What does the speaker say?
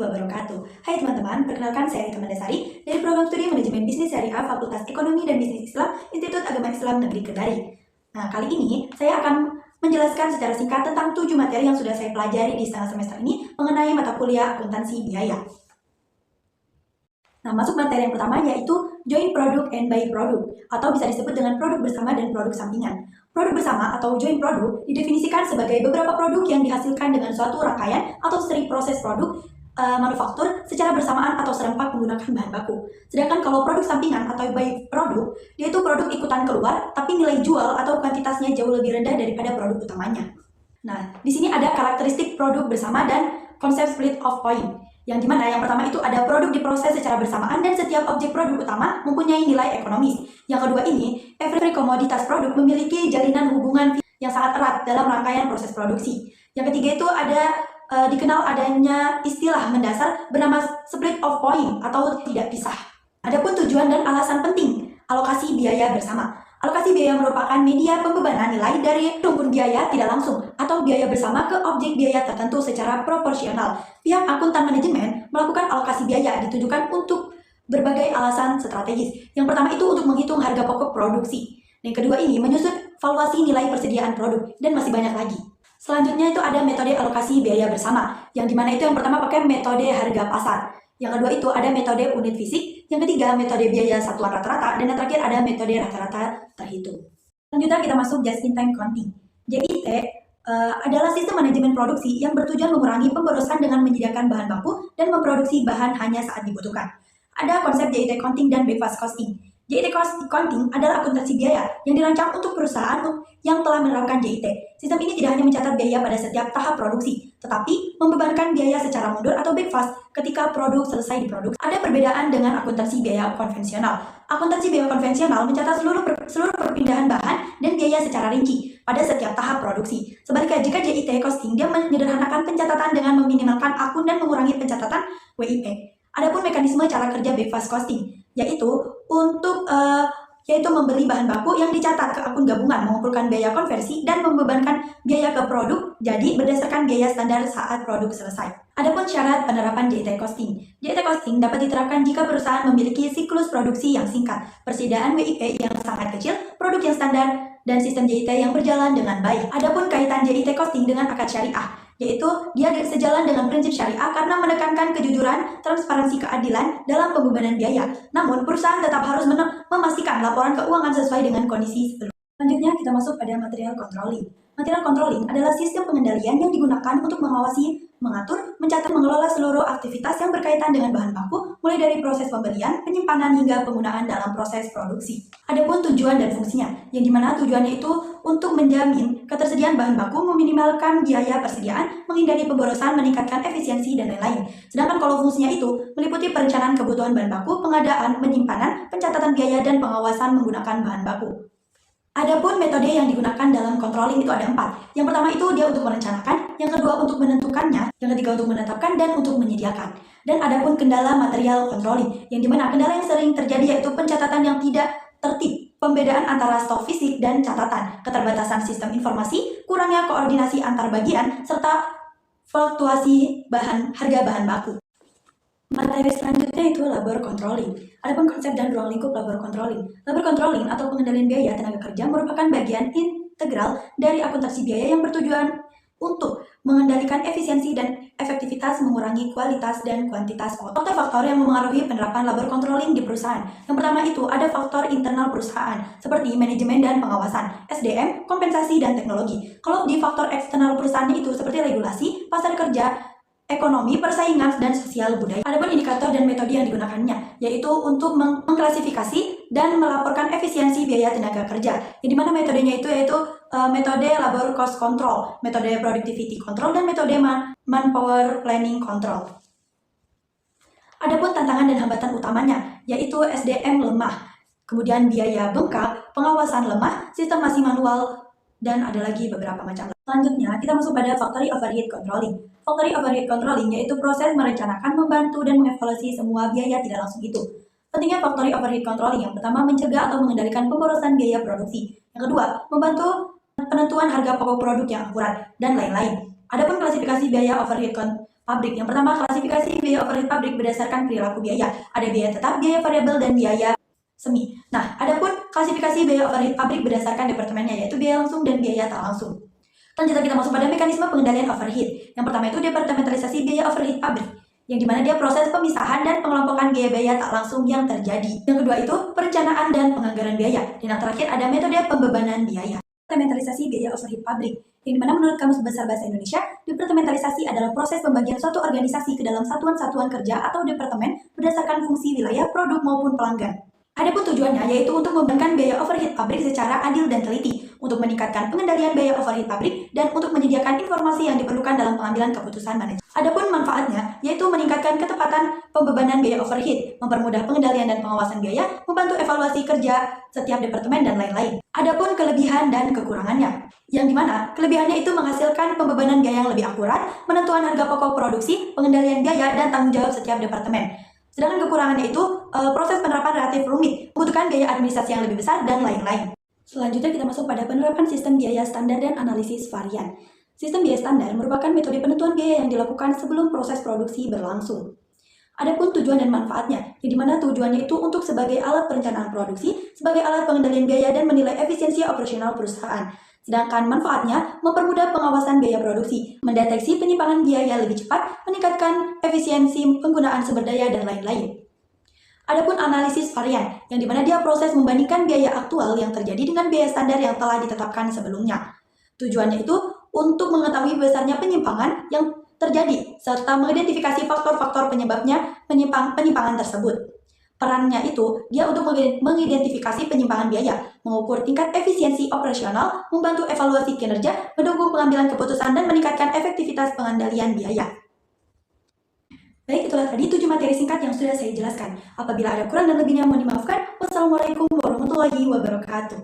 wabarakatuh. Hai teman-teman, perkenalkan saya Rita Mandasari dari Program Studi Manajemen Bisnis Syariah Fakultas Ekonomi dan Bisnis Islam Institut Agama Islam Negeri Kendari. Nah, kali ini saya akan menjelaskan secara singkat tentang 7 materi yang sudah saya pelajari di setengah semester ini mengenai mata kuliah akuntansi biaya. Nah, masuk materi yang pertama yaitu joint product and by product, atau bisa disebut dengan produk bersama dan produk sampingan. Produk bersama atau joint product didefinisikan sebagai beberapa produk yang dihasilkan dengan suatu rangkaian atau seri proses produk manufaktur secara bersamaan atau serempak menggunakan bahan baku. Sedangkan kalau produk sampingan atau by product, dia itu produk ikutan keluar, tapi nilai jual atau kuantitasnya jauh lebih rendah daripada produk utamanya. Nah, di sini ada karakteristik produk bersama dan konsep split of point. Yang dimana yang pertama itu ada produk diproses secara bersamaan dan setiap objek produk utama mempunyai nilai ekonomis. Yang kedua ini, every komoditas produk memiliki jalinan hubungan yang sangat erat dalam rangkaian proses produksi. Yang ketiga itu ada dikenal adanya istilah mendasar bernama split of point atau tidak pisah. Adapun tujuan dan alasan penting alokasi biaya bersama. Alokasi biaya merupakan media pembebanan nilai dari rumpun biaya tidak langsung atau biaya bersama ke objek biaya tertentu secara proporsional. Pihak akuntan manajemen melakukan alokasi biaya ditujukan untuk berbagai alasan strategis. Yang pertama itu untuk menghitung harga pokok produksi. Yang kedua ini menyusun valuasi nilai persediaan produk, dan masih banyak lagi. Selanjutnya itu ada metode alokasi biaya bersama, yang dimana itu yang pertama pakai metode harga pasar. Yang kedua itu ada metode unit fisik, yang ketiga metode biaya satuan rata-rata, dan yang terakhir ada metode rata-rata terhitung. Selanjutnya kita masuk just in time counting. JIT adalah sistem manajemen produksi yang bertujuan mengurangi pemborosan dengan menyediakan bahan baku dan memproduksi bahan hanya saat dibutuhkan. Ada konsep JIT counting dan backfast costing. JIT counting adalah akuntansi biaya yang dirancang untuk perusahaan yang telah menerapkan JIT. Sistem ini tidak hanya mencatat biaya pada setiap tahap produksi, tetapi membebankan biaya secara mundur atau backfast ketika produk selesai diproduksi. Ada perbedaan dengan akuntansi biaya konvensional. Akuntansi biaya konvensional mencatat seluruh perpindahan bahan dan biaya secara rinci pada setiap tahap produksi. Sebaliknya, jika JIT costing, dia menyederhanakan pencatatan dengan meminimalkan akun dan mengurangi pencatatan WIP. Adapun mekanisme cara kerja backfast costing, yaitu untuk membeli bahan baku yang dicatat ke akun gabungan, mengumpulkan biaya konversi dan membebankan biaya ke produk jadi berdasarkan biaya standar saat produk selesai. Adapun syarat penerapan JIT costing. JIT costing dapat diterapkan jika perusahaan memiliki siklus produksi yang singkat, persediaan WIP yang sangat kecil, produk yang standar, dan sistem JIT yang berjalan dengan baik. Adapun kaitan JIT costing dengan akad syariah, yaitu dia sejalan dengan prinsip syariah karena menekankan kejujuran, transparansi, keadilan dalam pembebanan biaya. Namun, perusahaan tetap harus memastikan laporan keuangan sesuai dengan kondisi sebelumnya. Selanjutnya, kita masuk pada material controlling. Material controlling adalah sistem pengendalian yang digunakan untuk mengawasi, mengatur, mencatat, mengelola seluruh aktivitas yang berkaitan dengan bahan baku, mulai dari proses pembelian, penyimpanan, hingga penggunaan dalam proses produksi. Adapun tujuan dan fungsinya, yang dimana tujuannya itu untuk menjamin ketersediaan bahan baku, meminimalkan biaya persediaan, menghindari pemborosan, meningkatkan efisiensi, dan lain-lain. Sedangkan kalau fungsinya itu meliputi perencanaan kebutuhan bahan baku, pengadaan, penyimpanan, pencatatan biaya, dan pengawasan menggunakan bahan baku. Adapun metode yang digunakan dalam controlling itu ada 4. Yang pertama itu dia untuk merencanakan, yang kedua untuk menentukannya, yang ketiga untuk menetapkan, dan untuk menyediakan. Dan adapun kendala material controlling, yang dimana kendala yang sering terjadi yaitu pencatatan yang tidak tertib, pembedaan antara stok fisik dan catatan, keterbatasan sistem informasi, kurangnya koordinasi antar bagian, serta fluktuasi harga bahan baku. Materi selanjutnya itu labor controlling. Adapun konsep dan ruang lingkup labor controlling. Labor controlling atau pengendalian biaya tenaga kerja merupakan bagian integral dari akuntansi biaya yang bertujuan untuk mengendalikan efisiensi dan efektivitas, mengurangi kualitas dan kuantitas faktor-faktor yang memengaruhi penerapan labor controlling di perusahaan. Yang pertama itu ada faktor internal perusahaan, seperti manajemen dan pengawasan, SDM, kompensasi, dan teknologi. Kalau di faktor eksternal perusahaan itu seperti regulasi, pasar kerja, ekonomi, persaingan, dan sosial budaya. Adapun indikator dan metode yang digunakannya, yaitu untuk mengklasifikasi dan melaporkan efisiensi biaya tenaga kerja. Yang dimana metodenya itu yaitu metode labor cost control, metode productivity control, dan metode manpower planning control. Adapun tantangan dan hambatan utamanya, yaitu SDM lemah, kemudian biaya bengkak, pengawasan lemah, sistem masih manual, dan ada lagi beberapa macam. Selanjutnya, kita masuk pada factory overhead controlling. Factory overhead controlling yaitu proses merencanakan, membantu, dan mengevaluasi semua biaya tidak langsung itu. Pentingnya factory overhead controlling, yang pertama mencegah atau mengendalikan pemborosan biaya produksi. Yang kedua, membantu penentuan harga pokok produk yang akurat, dan lain-lain. Adapun klasifikasi biaya overhead pabrik. Yang pertama, klasifikasi biaya overhead pabrik berdasarkan perilaku biaya. Ada biaya tetap, biaya variabel, dan biaya semi. Nah, adapun klasifikasi biaya overhead pabrik berdasarkan departemennya, yaitu biaya langsung dan biaya tak langsung. Selanjutnya kita masuk pada mekanisme pengendalian overhead. Yang pertama itu departementalisasi biaya overhead pabrik, yang dimana dia proses pemisahan dan pengelompokan biaya-biaya tak langsung yang terjadi. Yang kedua itu perencanaan dan penganggaran biaya. Dan yang terakhir ada metode pembebanan biaya. Departementalisasi biaya overhead pabrik, yang dimana menurut Kamus Besar Bahasa Indonesia, departementalisasi adalah proses pembagian suatu organisasi ke dalam satuan-satuan kerja atau departemen berdasarkan fungsi wilayah, produk maupun pelanggan. Adapun tujuannya yaitu untuk membebankan biaya overhead pabrik secara adil dan teliti, untuk meningkatkan pengendalian biaya overhead pabrik, dan untuk menyediakan informasi yang diperlukan dalam pengambilan keputusan manajemen. Adapun manfaatnya yaitu meningkatkan ketepatan pembebanan biaya overhead, mempermudah pengendalian dan pengawasan biaya, membantu evaluasi kerja setiap departemen, dan lain-lain. Adapun kelebihan dan kekurangannya, yang dimana kelebihannya itu menghasilkan pembebanan biaya yang lebih akurat, penentuan harga pokok produksi, pengendalian biaya, dan tanggung jawab setiap departemen. Sedangkan kekurangannya itu proses penerapan relatif rumit, membutuhkan biaya administrasi yang lebih besar, dan lain-lain. Selanjutnya kita masuk pada penerapan sistem biaya standar dan analisis varian. Sistem biaya standar merupakan metode penentuan biaya yang dilakukan sebelum proses produksi berlangsung. Adapun tujuan dan manfaatnya, yang dimana tujuannya itu untuk sebagai alat perencanaan produksi, sebagai alat pengendalian biaya, dan menilai efisiensi operasional perusahaan. Sedangkan manfaatnya mempermudah pengawasan biaya produksi, mendeteksi penyimpangan biaya lebih cepat, meningkatkan efisiensi penggunaan sumber daya, dan lain-lain. Adapun analisis varian, yang dimana dia proses membandingkan biaya aktual yang terjadi dengan biaya standar yang telah ditetapkan sebelumnya. Tujuannya itu untuk mengetahui besarnya penyimpangan yang terjadi, serta mengidentifikasi faktor-faktor penyebabnya penyimpangan tersebut. Perannya itu, dia untuk mengidentifikasi penyimpangan biaya, mengukur tingkat efisiensi operasional, membantu evaluasi kinerja, mendukung pengambilan keputusan, dan meningkatkan efektivitas pengendalian biaya. Baik, itulah tadi 7 materi singkat yang sudah saya jelaskan. Apabila ada kurang dan lebihnya mohon dimaafkan. Wassalamualaikum warahmatullahi wabarakatuh.